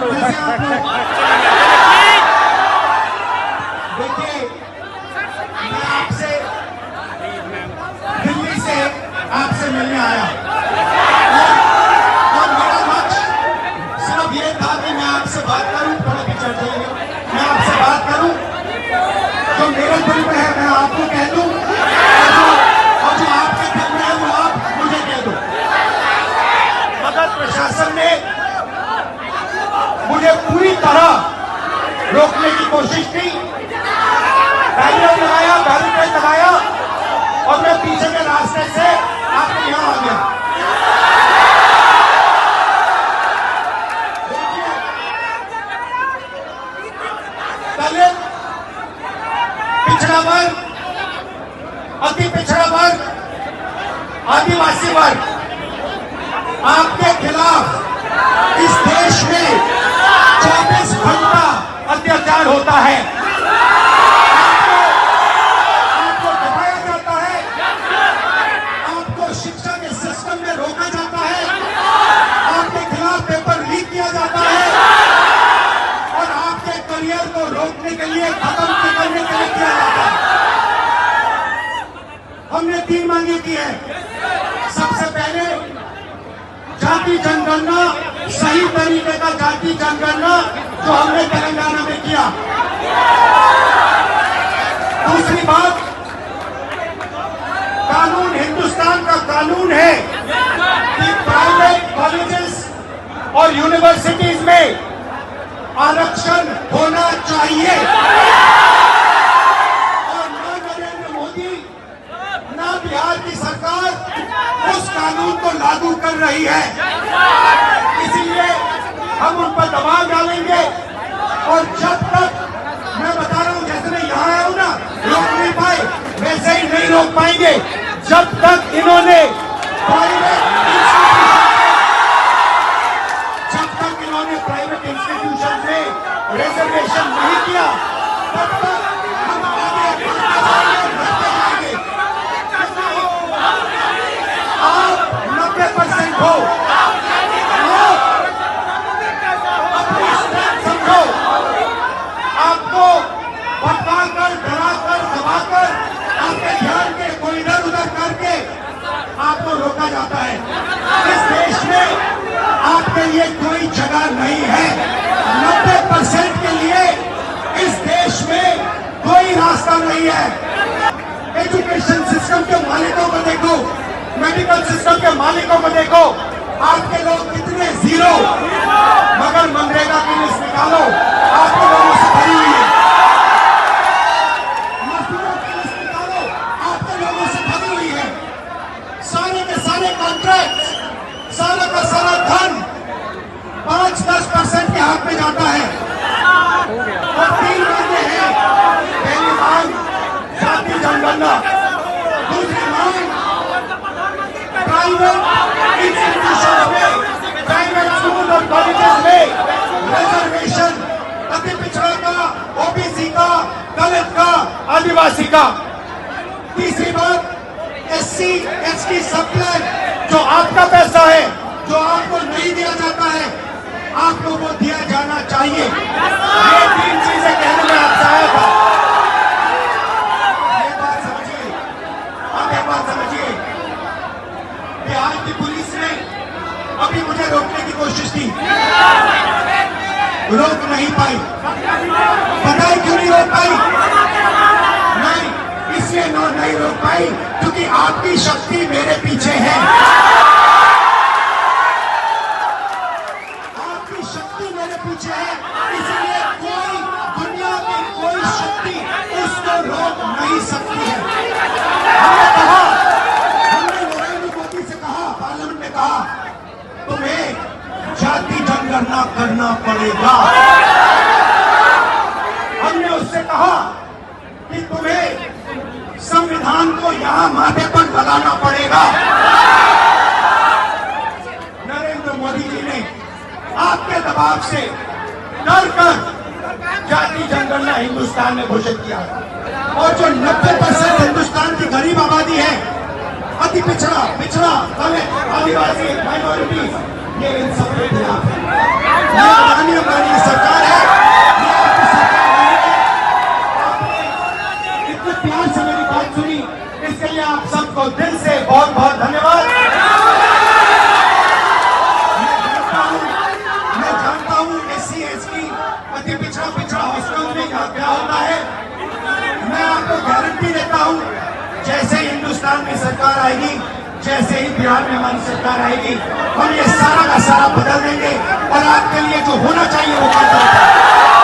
जैसे आप लोग देखिए, मैं आपसे दिल्ली से आपसे मिलने आया और मेरा लक्ष्य सिर्फ ये था कि मैं आपसे बात करूं, थोड़ा पिछड़ जाइए, मैं आपसे बात करूं, जो मेरे दिल में है मैं आपको कह दूं और जो आपके दिल में है वो आप मुझे कह दो। मगर प्रशासन ने मुझे पूरी तरह रोकने की कोशिश की, बैरिकेड लगाया और मैं पीछे के रास्ते से आपके यहां आ गया। दलित, पिछड़ा वर्ग, अति पिछड़ा वर्ग, आदिवासी वर्ग, आपके खिलाफ इस देश में 24 घंटा अत्याचार होता है, आपको दबाया जाता है, आपको शिक्षा के सिस्टम में रोका जाता है, आपके खिलाफ पेपर लीक किया जाता है और आपके करियर को रोकने के लिए, खत्म करने के लिए किया जाता है। हमने 3 मांगे की है। सबसे पहले जाति जनगणना, सही तरीके का जाति जनगणना जो हमने तेलंगाना में किया। दूसरी बात, कानून, हिंदुस्तान का कानून है कि प्राइवेट कॉलेजेस और यूनिवर्सिटीज में आरक्षण होना चाहिए और ना नरेंद्र मोदी ना बिहार की सरकार उस कानून को लागू कर रही है। इसीलिए हम उन पर दबाव डालेंगे और जब तक, मैं बता रहा हूं, जैसे मैं यहां आया हूं ना, रोक नहीं पाए, वैसे ही नहीं रोक पाएंगे जब तक इन्होंने प्राइवेट इंस्टीट्यूशन में रिजर्वेशन नहीं किया, तब तक हम आगे बढ़ते जाएंगे। आप 90% हो, अपनी स्ट्रेंथ समझो, आपको भटकाकर, डराकर, दबाकर, आपके ध्यान के कोई इधर उधर करके आपको रोका जाता है। इस देश में आपके लिए कोई जगह नहीं है। 90% के लिए इस देश में कोई रास्ता नहीं है। एजुकेशन सिस्टम के मालिकों को देखो, मेडिकल सिस्टम के मालिकों को देखो, आपके लोग कितने जीरो, मगर मनरेगा की लिस्ट निकालो, आपके लोगों से भरी हुई है। मजदूरों की लिस्ट निकालो, आपके लोगों से भरी हुई है। सारे के सारे कॉन्ट्रैक्ट, सारा का सारा धन 5-10% के हाथ में जाता है और 3 मांगे हैं। पहली मांग जाति जनगणना, दूसरी मांग प्राइवेट इंस्टीट्यूशन में, प्राइवेट स्कूल और कॉलेजेस में रिजर्वेशन, अति पिछड़ा का, ओबीसी का, दलित का, आदिवासी का। तीसरी बात, SC ST सब प्लान, जो आपका पैसा है, जो आपको नहीं दिया जाता है, आपको वो दिया जाना चाहिए। ये 3 चीजें कहने में आपसे आया था। ये बात समझिए, आप एक बात समझिए, बिहार की पुलिस ने अभी मुझे रोकने की कोशिश की, रोक नहीं पाई। पता है क्यों नहीं रोक पाई? नहीं, इसलिए नहीं रोक पाई क्योंकि आपकी शक्ति मेरे पीछे है। आपकी शक्ति मेरे पीछे है, इसलिए कोई, दुनिया की कोई शक्ति उसको रोक नहीं सकती है। हमने कहा, हमने नरेंद्र मोदी से कहा, पार्लियामेंट में कहा, तुम्हें जाति जनगणना करना पड़ेगा। हमने उससे कहा कि तुम्हें संविधान को यहां माथे पर लगाना पड़ेगा। नरेंद्र मोदी जी ने आपके दबाव से डर कर जाति जनगणना हिंदुस्तान में घोषित किया और जो 90% हिंदुस्तान की गरीब आबादी है, अति पिछड़ा, दलित, आदिवासी, माइनॉरिटी, ये इन सब के खिलाफ है। हिंदुस्तान में सरकार आएगी, जैसे ही बिहार में हमारी सरकार आएगी, हम ये सारा का सारा बदल देंगे और आपके लिए जो होना चाहिए वो कर देंगे।